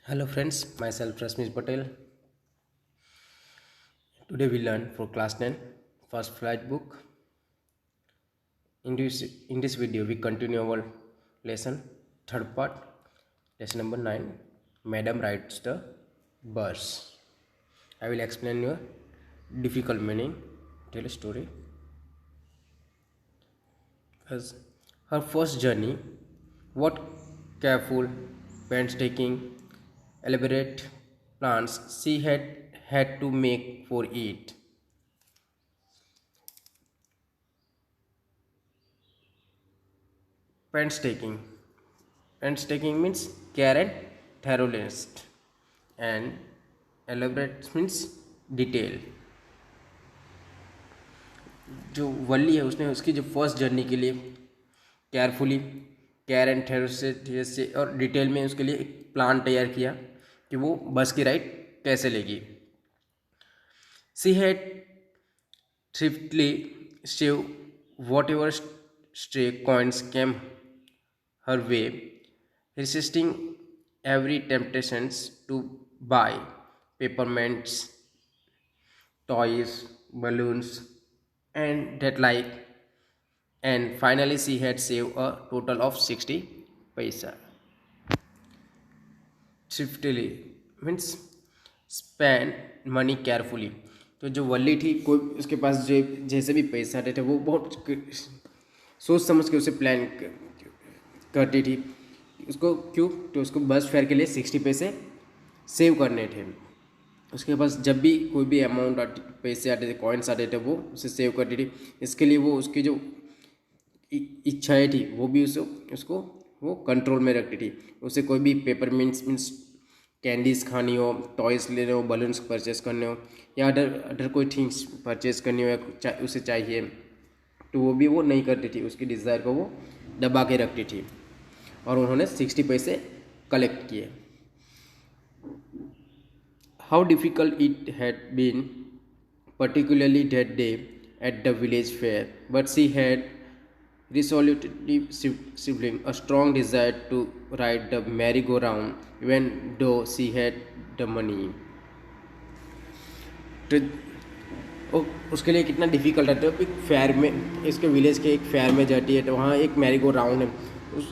Hello friends, myself Rasmesh Patel. Today we learn for class 10 first flight book. In this video we continue our lesson third part, lesson number 9. Madam rides the bus. I will explain your difficult meaning, tell a story. As her first journey, what careful, painstaking, elaborate plans she had to make for it. Painstaking. Painstaking means care and thoroughness, and elaborate means detail. जो वल्ली है उसने उसकी जो first journey के लिए carefully care and थेरोस से और detail में उसके लिए एक प्लान तैयार किया कि वो बस की राइड कैसे लेगी. She had thriftily save whatever stray coins came her way, resisting every temptations to buy peppermints, toys, balloons, and that like. And finally, she had saved a total of 60 paisa. Thriftily means spend money carefully. तो जो वल्ली थी कोई उसके पास जो जैसे भी पैसा आते थे वो बहुत सोच समझ के उसे प्लान करती थी. उसको क्यों, तो उसको बस फेयर के लिए 60 पैसे सेव करने थे. उसके पास जब भी कोई भी अमाउंट पैसे आते थे, कॉइन्स आते थे, वो उसे सेव करती थी. इसके लिए वो उसकी जो इच्छाएं थी वो भी उसको वो कंट्रोल में रखती थी. उसे कोई भी पेपर मीन्स कैंडीज़ खानी हो, टॉयज़ लेने हो, बलून्स परचेस करने हो, या अदर कोई थिंग्स परचेस करनी हो या उसे चाहिए, तो वो भी वो नहीं करती थी. उसकी डिज़ायर को वो दबा के रखती थी. और उन्होंने 60 पैसे कलेक्ट किए. How difficult it had been particularly that day at the village fair, but she had resolutely sibling a strong desire to ride the merry-go-round even though she had the money. तो उसके लिए कितना difficult है. तो एक fair में, इसके village के एक फेयर में जाती है, तो वहाँ एक मैरी गो राउंड है.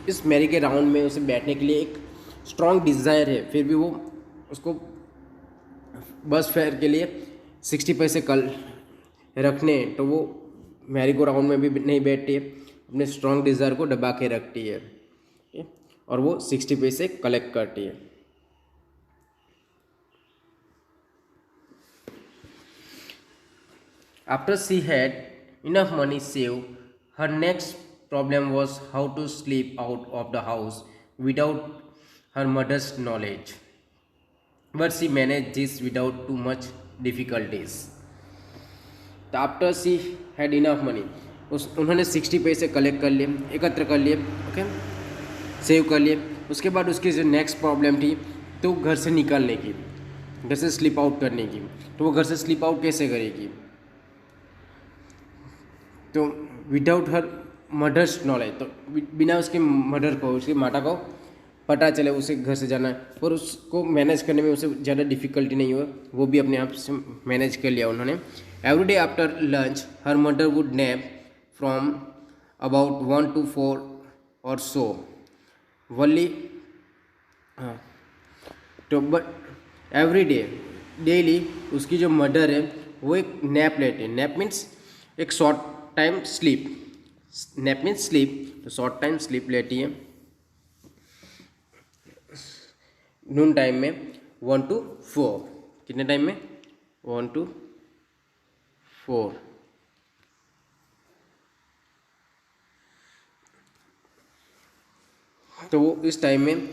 इस मैरी के राउंड में उसे बैठने के लिए एक स्ट्रॉन्ग डिज़ायर है, फिर भी वो उसको बस फेयर के लिए 60 पैसे कल रखने, तो वो मैरी गो राउंड में भी नहीं बैठती है, अपने स्ट्रॉन्ग डिज़ायर को दबा के रखती है और वो 60 पैसे कलेक्ट करती है. After she had enough money saved, her next problem was how to sleep out of the house without her mother's knowledge. But she managed this without too much difficulties. After she had enough money, उन्होंने 60 पैसे collect कर लिए, एकत्र कर लिए, okay, save कर लिए. उसके बाद उसकी जो नेक्स्ट प्रॉब्लम थी तो घर से निकलने की, घर से स्लिप आउट करने की. तो वो घर से स्लिप आउट कैसे करेगी, तो विदाउट हर मदर्स नॉलेज, तो बिना उसके मदर को, उसकी माता को पता चले उसे घर से जाना है, और उसको मैनेज करने में उसे ज़्यादा डिफ़िकल्टी नहीं हुआ, वो भी अपने आप से मैनेज कर लिया उन्होंने. Every day after lunch her mother would nap from about 1 to 4 और सो. वल्ली, हाँ, तो बट एवरी डे डेली उसकी जो मदर है वो एक नैप लेते हैं. नैप मीन्स एक short time sleep. Nap means sleep, तो शॉर्ट टाइम स्लीप लेती है नून टाइम में 1 to 4. कितने टाइम में, 1 to 4. तो वो इस टाइम में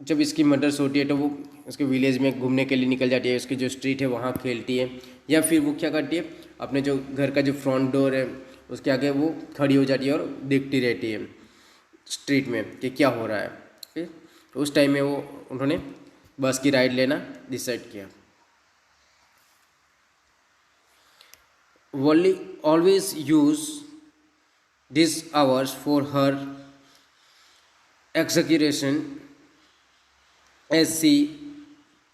जब इसकी मदर सोती है तो वो उसके विलेज में घूमने के लिए निकल जाती है. उसकी जो स्ट्रीट है वहाँ खेलती है, या फिर वो क्या करती है, अपने जो घर का जो फ्रंट डोर है उसके आगे वो खड़ी हो जाती है और देखती रहती है स्ट्रीट में कि क्या हो रहा है. फिर उस टाइम में वो उन्होंने बस की राइड लेना डिसाइड किया. Wally always use these hours for her exaggeration as she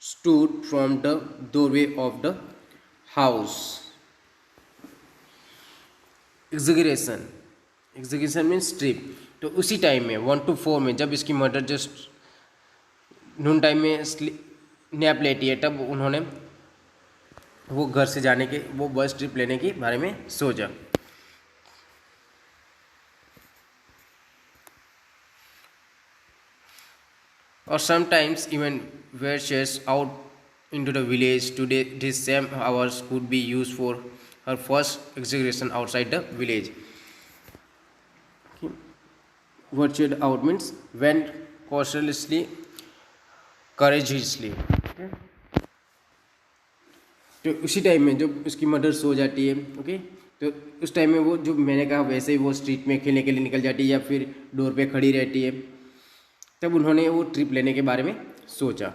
stood from the doorway of the house. Exaggeration, exaggeration means trip. तो उसी टाइम में 1 to 4 में जब इसकी मदर जस्ट नून टाइम में नैप लेती है, तब उन्होंने वो घर से जाने के, वो बस ट्रिप लेने के बारे में सोचा। और sometimes even where shares out into the village today, these same hours could be used for her first exhibition outside the village. Ventured out means went cautiously, courageously. तो उसी टाइम में जब उसकी मदर सो जाती है, okay, तो उस time में वो, जो मैंने कहा वैसे ही वो स्ट्रीट में खेलने के लिए निकल जाती है या फिर डोर पे खड़ी रहती है, तब उन्होंने वो ट्रिप लेने के बारे में सोचा।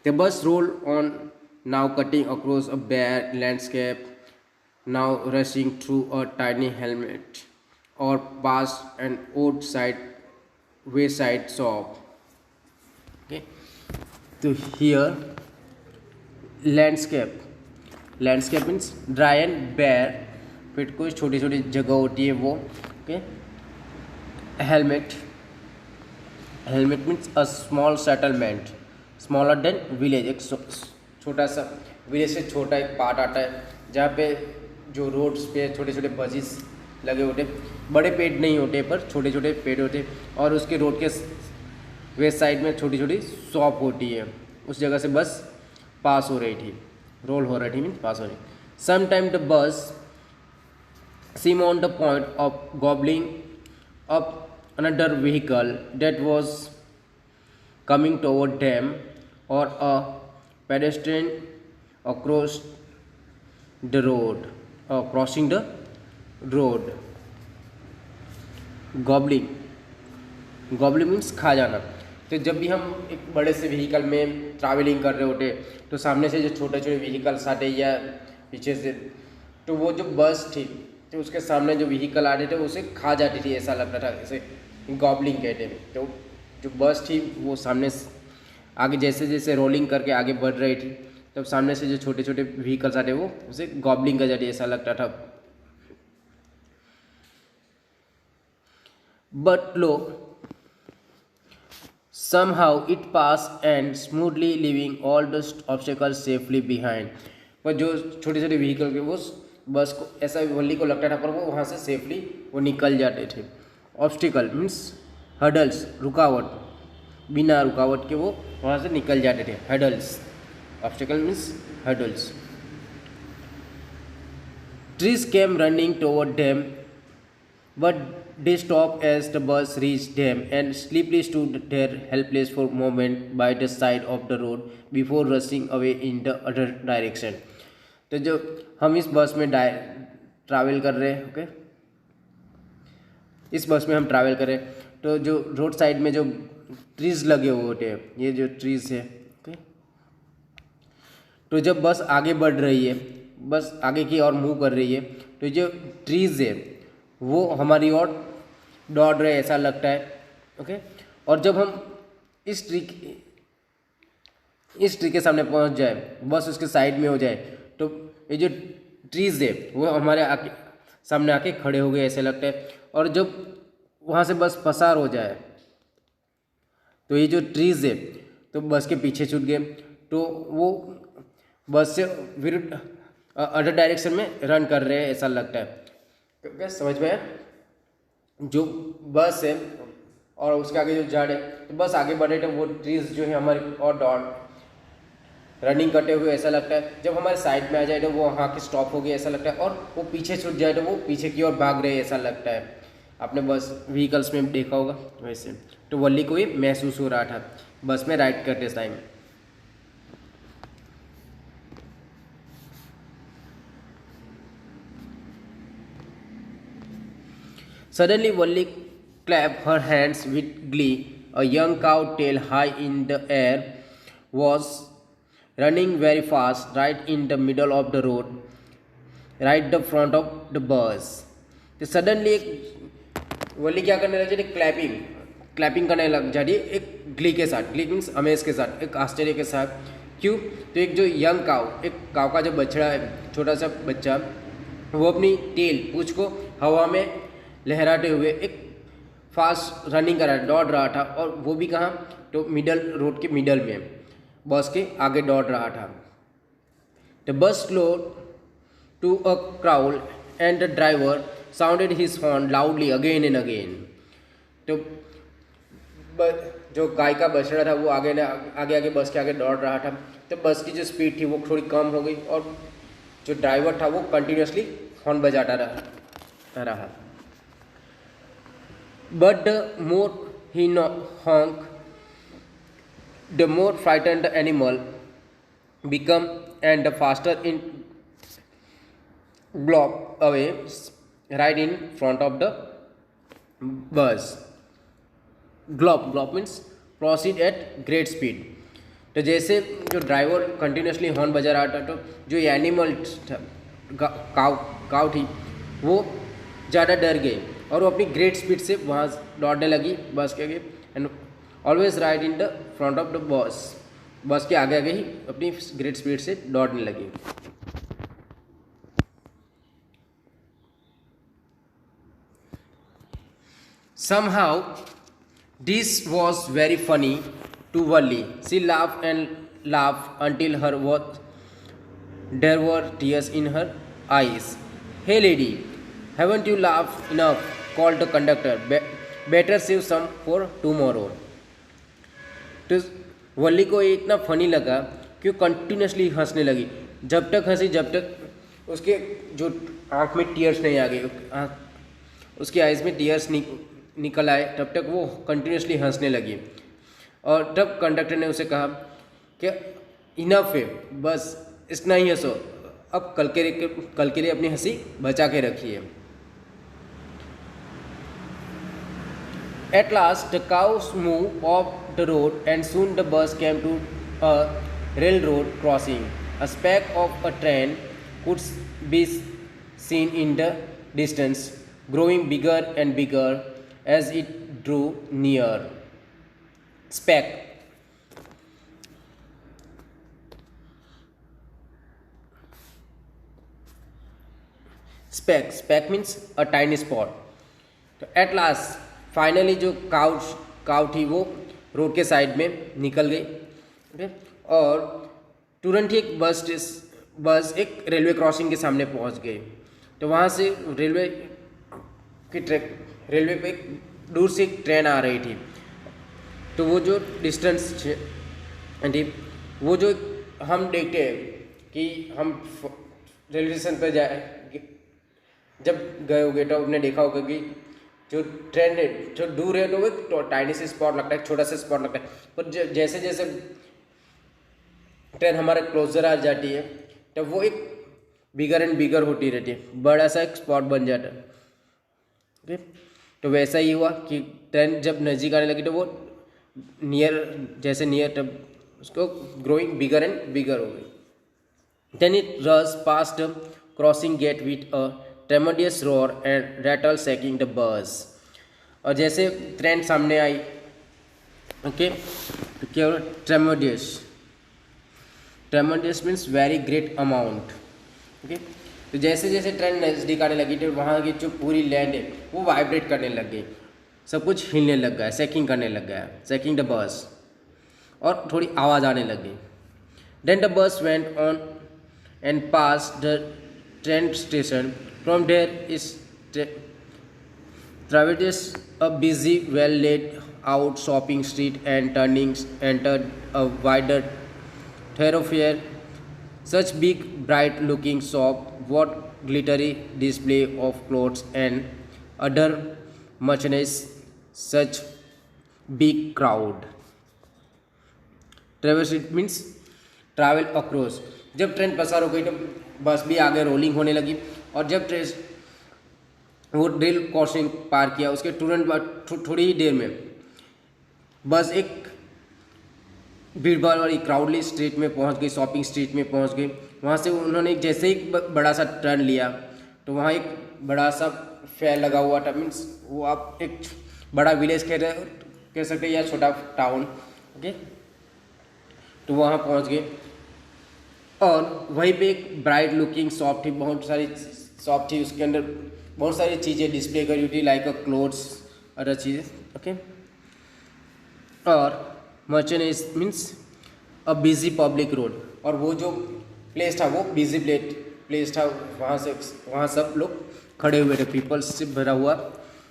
The bus rolled on, now cutting across a bare landscape, now rushing through a tiny hamlet, or past an old wayside shop. Okay, so here landscape means dry and bare, फिर कुछ छोटी छोटी जगह होती है वो। Okay, helmet means a small settlement, smaller than village, एक छोटा सा विलेज से छोटा एक पार्ट आता है जहाँ पे जो रोड्स पे छोटे छोटे बजिस लगे होते, बड़े पेड़ नहीं होते पर छोटे छोटे पेड़ होते, और उसके रोड के वेस्ट साइड में छोटी छोटी शॉप होती है। उस जगह से बस पास हो रही थी, रोल हो रही थी मीन्स पास हो रही। Some time the bus seemed on the point of gobbling up another vehicle that was coming toward them, or a pedestrian across the road, crossing the road. Gobbling means खा जाना। तो जब भी हम एक बड़े से व्हीकल में ट्रैवलिंग कर रहे होते, तो सामने से जो छोटे छोटे व्हीकल्स आते या पीछे से, तो वो जो बस थी तो उसके सामने जो व्हीकल आते थे उसे खा जाती थी, ऐसा लगता था, इसे गॉबलिंग कहते हैं। तो जो बस थी वो सामने आगे जैसे जैसे रोलिंग करके आगे बढ़ रही थी, तब सामने से जो छोटे छोटे व्हीकल्स आते वो उसे गॉबलिंग कर जाती, ऐसा लगता था। But low somehow it passed and smoothly leaving all the obstacles safely behind. पर जो छोटे छोटे व्हीकल के वो बस को ऐसा वल्ली को लगता था, पर वो वहाँ से सेफली वो निकल जाते थे। ऑब्स्टिकल मीन्स हडल्स, रुकावट, बिना रुकावट के वो वहाँ से निकल जाते थे, hurdles. Obstacle means hurdles. Trees came running toward them but they stopped as the bus reached them and sleepily stood there helpless for a moment by the side of the road before rushing away in the other direction. तो जो हम इस बस में travel कर रहे हैं, okay, इस बस में हम ट्रैवल कर रहे हैं, तो जो रोड साइड में जो ट्रीज लगे हुए होते हैं, ये जो ट्रीज है, ओके, तो जब बस आगे बढ़ रही है, बस आगे की ओर मूव कर रही है, तो जो ट्रीज है वो हमारी ओर दौड़ रहे ऐसा लगता है, ओके। और जब हम इस ट्री के सामने पहुंच जाए, बस उसके साइड में हो जाए, तो ये जो ट्रीज है वो हमारे सामने आके खड़े हो गए ऐसे लगता है। और जब वहाँ से बस पसार हो जाए, तो ये जो ट्रीज है तो बस के पीछे छूट गए, तो वो बस से विरुद्ध अदर डायरेक्शन में रन कर रहे हैं ऐसा लगता है। क्या समझ में है? जो बस है और उसके आगे जो झाड़ है, तो बस आगे बढ़े तो वो ट्रीज जो है हमारे और दौड़ रनिंग करते हुए ऐसा लगता है। जब हमारे साइड में आ जाए तो वो वहाँ की स्टॉप हो गई ऐसा लगता है, और वो पीछे छूट जाए तो वो पीछे की ओर भाग रहे ऐसा लगता है। आपने बस व्हीकल्स में देखा होगा वैसे। तो वल्ली को ये महसूस हो रहा था बस में राइड करते time. Suddenly, Valli clapped her hands with glee. A young cow, tail high in the air, was running very fast right in the middle of the road, right the front of the bus. तो suddenly वल्ली क्या करने लगे थे, clapping, clapping करने लग जाती है एक ग्ली के साथ। ग्ली मीन्स अमेज के साथ, एक आश्चर्य के साथ। क्यों? तो एक जो यंग काव, एक काव का जो बछड़ा है, छोटा सा बच्चा, वो अपनी टेल, पूंछ को हवा में लहराते हुए एक फास्ट रनिंग कर रहा, दौड़ रहा था। और वो भी कहाँ? तो मिडल रोड के मिडल में, बस के आगे दौड़ रहा था। The bus slowed to a crawl and the driver sounded his horn loudly again and again. तो जो गाय का बछड़ा था वो आगे आगे बस के आगे दौड़ रहा था। तो बस की जो स्पीड थी वो थोड़ी कम हो गई और जो ड्राइवर था वो कंटिन्यूसली हॉर्न बजाता रहा। But the more he honk, the more frightened the animal become and the faster in glop away right in front of the bus. Glop means proceed at great speed. तो जैसे जो driver continuously horn बजा रहा था, तो जो ये animal काव थी वो ज़्यादा डर गई और वो अपनी ग्रेट स्पीड से वहाँ दौड़ने लगी बस के आगे, and always ride in the front of the bus के आगे आगे ही अपनी ग्रेट स्पीड से दौड़ने लगी। Somehow this was very funny to Valli. She laughed and laughed until there were tears in her eyes. Hey lady, haven't you laughed enough? Called the conductor. Better save some for tomorrow. तो वल्ली को ये इतना funny लगा कि वो continuously हंसने लगी। जब तक हंसी जब तक उसके जो आँख में टीयर्स नहीं आ गए, उसकी आइज़ में टीयर्स निकल आए, तब तक वो कंटिन्यूसली हंसने लगी। और तब कंडक्टर ने उसे कहा कि इनफ है, बस इतना ही हंसो, अब कल के लिए अपनी हंसी बचा के रखिए। At last the cows moved off the road and soon the bus came to a railroad crossing. A speck of a train could be seen in the distance, growing bigger and bigger as it drew near. Speck. Speck means a tiny spot. तो at last finally जो काव थी वो road के side में निकल गई। Okay, और तुरंत ही एक बस एक रेलवे क्रॉसिंग के सामने पहुंच गई। तो वहाँ से रेलवे पे दूर से एक ट्रेन आ रही थी। तो वो जो डिस्टेंस थी वो जो हम देखते हैं कि हम रेलवे स्टेशन पर जाए जब गए होगे तो आपने देखा होगा कि जो ट्रेन है जो दूर है तो वो एक टाइनी सी स्पॉट लगता है, छोटा सा स्पॉट लगता है। पर जैसे जैसे ट्रेन हमारे क्लोजर आ जाती है तब वो एक बिगर एंड बिगर होती रहती है, बड़ा सा एक स्पॉट बन जाता है। ओके, तो वैसा ही हुआ कि ट्रेन जब नज़दीक आने लगी तो वो नियर तब उसको ग्रोइंग बिगर एंड बिगर हो गई। Then it rush past crossing gate with a tremendous roar and rattle shaking the bus. और जैसे ट्रेन सामने आई, ओके, तो क्या हो, tremendous means very great amount. Okay, तो जैसे जैसे ट्रेन नज़दीक आने लगी तो वहाँ की जो पूरी लैंड है वो वाइब्रेट करने लग गई, सब कुछ हिलने लग गया, शेकिंग करने लग गया, शेकिंग द बस, और थोड़ी आवाज़ आने लग गई। Then the bus went on and pass the train station. From there is traverses a busy, well laid out shopping street and entered a wider thoroughfare. Such big, bright looking shop, what glittery display of clothes and other merchandise, such big crowd. Traverse it means travel across. जब train पसार हो गई तो बस भी आगे rolling होने लगी, और जब ट्रेन वो रेल क्रॉसिंग पार किया उसके तुरंत बाद थोड़ी ही देर में बस एक भीड़भाड़ वाली क्राउडली स्ट्रीट में पहुंच गई, शॉपिंग स्ट्रीट में पहुंच गई। वहाँ से उन्होंने जैसे ही बड़ा सा टर्न लिया तो वहाँ एक बड़ा सा फेयर लगा हुआ था, मीन्स वो आप एक बड़ा विलेज कह सकते हैं या छोटा टाउन। ओके, तो वहाँ पहुँच गए और वहीं पे एक ब्राइट लुकिंग शॉप थी, बहुत सारी शॉप थी, उसके अंदर बहुत सारी चीज़ें डिस्प्ले करी हुई थी, लाइक अ क्लोथ्स, अदर चीज़ें। ओके, और merchandise means a busy public road, और वो जो प्लेस था वो बिजी प्लेस था, वहाँ सब लोग खड़े हुए थे, पीपल्स से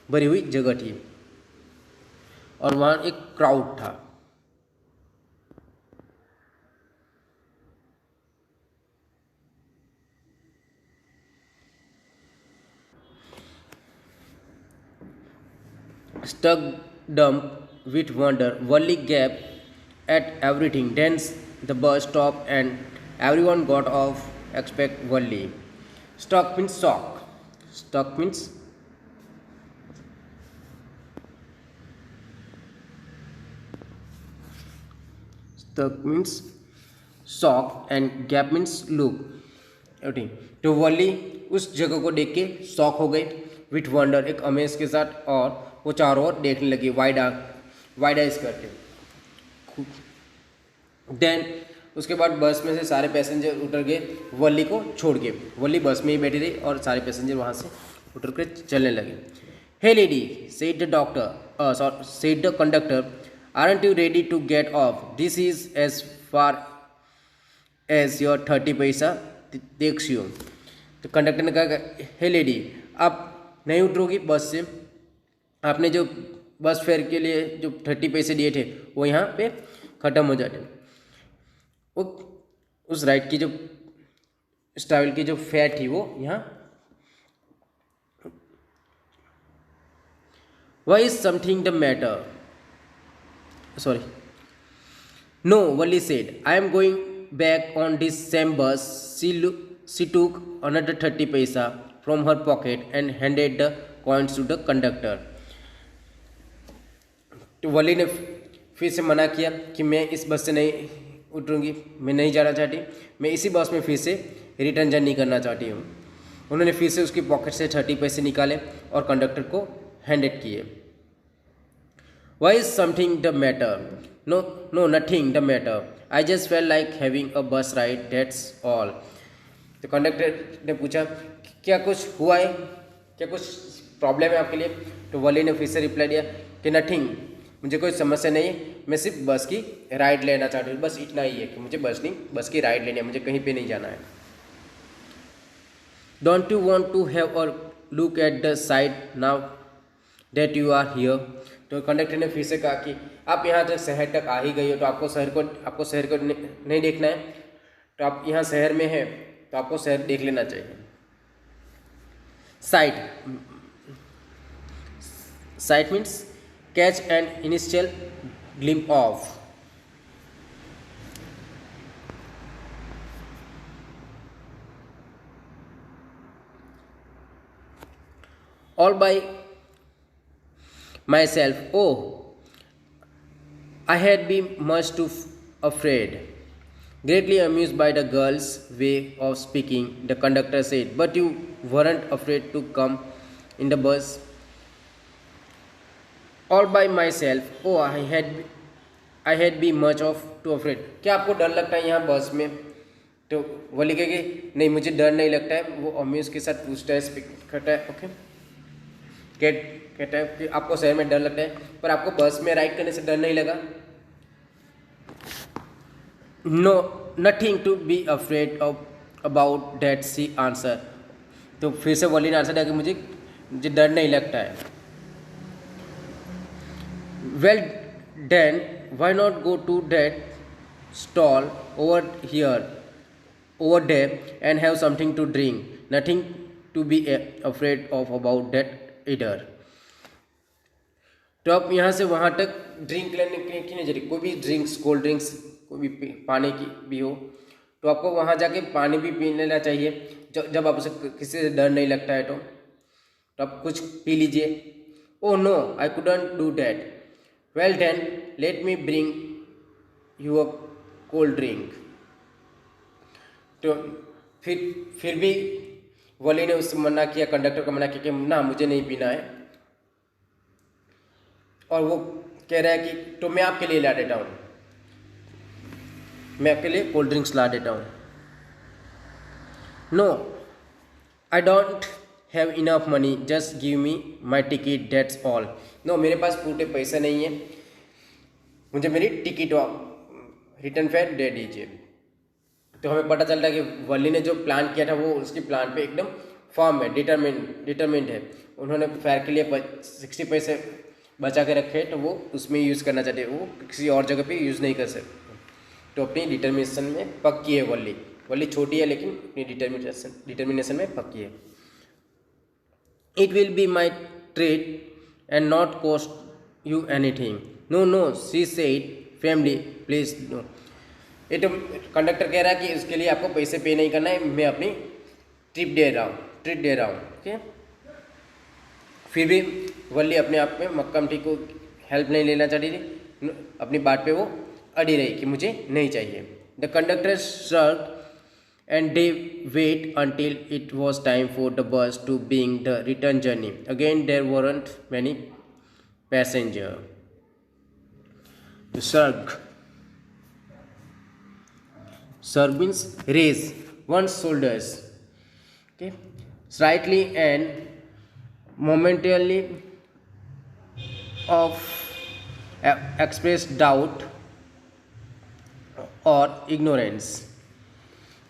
भरी हुई जगह थी, और वहाँ एक क्राउड था। Stuck dumb with wonder, Wally gaped at everything. Then the bus stopped and everyone got off except Wally. Stuck means shock. Stuck means shock and gap means look. Okay. तो वली उस जगह को देख के शॉक हो गई, with wonder एक amaze के साथ, और वो चारों ओर देखने लगी वाइड आइज करके। देन उसके बाद बस में से सारे पैसेंजर उतर गए, वली को छोड़ के। वली बस में ही बैठी रही और सारे पैसेंजर वहाँ से उतर कर चलने लगे। Hey lady, said the conductor, aren't you ready to get off? This is as far as your 30 paisa takes you. तो कंडक्टर ने कहा, हे लेडी, आप नहीं उतरोगी बस से, आपने जो बस फेयर के लिए जो 30 पैसे दिए थे वो यहाँ पे ख़त्म हो जाते। वो उस राइड की जो ट्रैवल की जो फेयर थी वो यहाँ। Why is something the matter? Sorry. No, Wally said. I am going back on this same bus. She took another 30 paisa from her pocket and handed the coins to the conductor. तो वली ने फिर से मना किया कि मैं इस बस से नहीं उतरूँगी, मैं नहीं जाना चाहती, मैं इसी बस में फिर से रिटर्न जर्नी करना चाहती हूँ। उन्होंने फिर से उसकी पॉकेट से 30 पैसे निकाले और कंडक्टर को हैंडेड किए। Why is something the matter? No, nothing the matter. I just felt like having a bus ride, that's all. तो कंडक्टर ने पूछा, क्या कुछ हुआ है, क्या कुछ प्रॉब्लम है आपके लिए? तो वली ने फिर से रिप्लाई दिया कि नथिंग, मुझे कोई समस्या नहीं है, मैं सिर्फ बस की राइड लेना चाहती हूँ, बस इतना ही है कि मुझे बस की राइड लेनी है, मुझे कहीं पे नहीं जाना है। Don't you want to have a look at the site now that you are here? तो कंडक्टर ने फिर से कहा कि आप यहाँ तक शहर तक आ ही गई हो, तो आपको शहर को नहीं देखना है, तो आप यहाँ शहर में हैं तो आपको शहर देख लेना चाहिए। Sight means catch an initial glimpse of. All by myself. Oh, I had been much too afraid. Greatly amused by the girl's way of speaking, the conductor said, but you weren't afraid to come in the bus? All by myself. Oh, I had been much of too afraid. क्या आपको डर लगता है यहाँ बस में? तो वो लिखेगी, नहीं मुझे डर नहीं लगता है। वो अम्यूज के साथ पूछता है, स्पीक करता है। ओके, कहता है कि आपको शहर में डर लगता है, पर आपको बस में राइड करने से डर नहीं लगा? No, nothing to be afraid of about that, she answer. तो फिर से वॉली ने आंसर दिया कि मुझे डर नहीं लगता है। Well then why not go to that stall over there and have something to drink. Nothing to be afraid of about that either. तो आप यहाँ से वहाँ तक ड्रिंक लेने की नहीं जरूरत, कोई भी ड्रिंक्स, कोल्ड ड्रिंक्स, कोई भी पानी की भी हो, तो आपको वहाँ जाके पानी भी पी लेना चाहिए। जब आप उसे किसी से डर नहीं लगता है तो आप कुछ पी लीजिए। Oh no, I couldn't do that. Well then let me bring you a cold drink. तो फिर भी वली ने उससे मना किया, कंडक्टर को मना किया कि ना मुझे नहीं पीना है। और वो कह रहा है कि तो मैं आपके लिए ला देता हूँ, मैं आपके लिए कोल्ड ड्रिंक्स ला देता हूँ। No I don't have enough money, just give me my ticket, that's all. No मेरे पास पूरे पैसे नहीं है, मुझे मेरी टिकट रिटर्न फेयर दे दीजिए। तो हमें पता चलता है कि वली ने जो प्लान किया था वो उसकी प्लान पे एकदम फर्म है, डिटरमिन्ड है। उन्होंने फेयर के लिए 60 पैसे बचा के रखे, तो वो उसमें यूज़ करना चाहते, वो किसी और जगह पे यूज़ नहीं कर सकते। तो अपनी डिटर्मिनेशन में पक्की है वली छोटी है लेकिन अपनी डिटर्मिनेशन में पक्की है। It will be my treat and not cost you anything. No no she said family please no. ये तो कंडक्टर कह रहा है कि उसके लिए आपको पैसे पे नहीं करना है, मैं अपनी ट्रिप दे रहा हूँ। ओके, फिर भी वल्ली अपने आप में मक्कम ठीक को हेल्प नहीं लेना चाहती थी, अपनी बात पे वो अड़ी रही कि मुझे नहीं चाहिए। The conductor shrugged and they wait until it was time for the bus to begin the return journey. Again there weren't many passengers. Shrug means raise one's shoulders, okay, slightly and momentarily of express doubt or ignorance.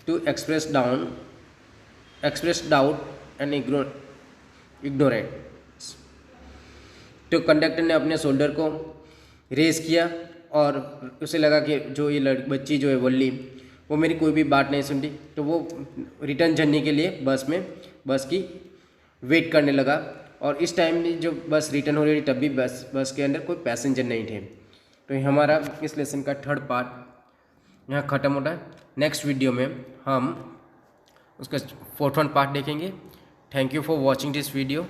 To express doubt and ignorance. तो conductor ने अपने shoulder को race किया और उसे लगा कि जो ये बच्ची जो है वल्ली, वो मेरी कोई भी बात नहीं सुनती, तो वो रिटर्न जर्नी के लिए बस की वेट करने लगा। और इस टाइम में जो बस रिटर्न हो रही थी तब भी बस के अंदर कोई पैसेंजर नहीं थे। तो ये हमारा इस लेसन का थर्ड पार्ट यहाँ ख़त्म होता है। नेक्स्ट वीडियो में हम उसका 4th पार्ट देखेंगे। Thank you for watching this video.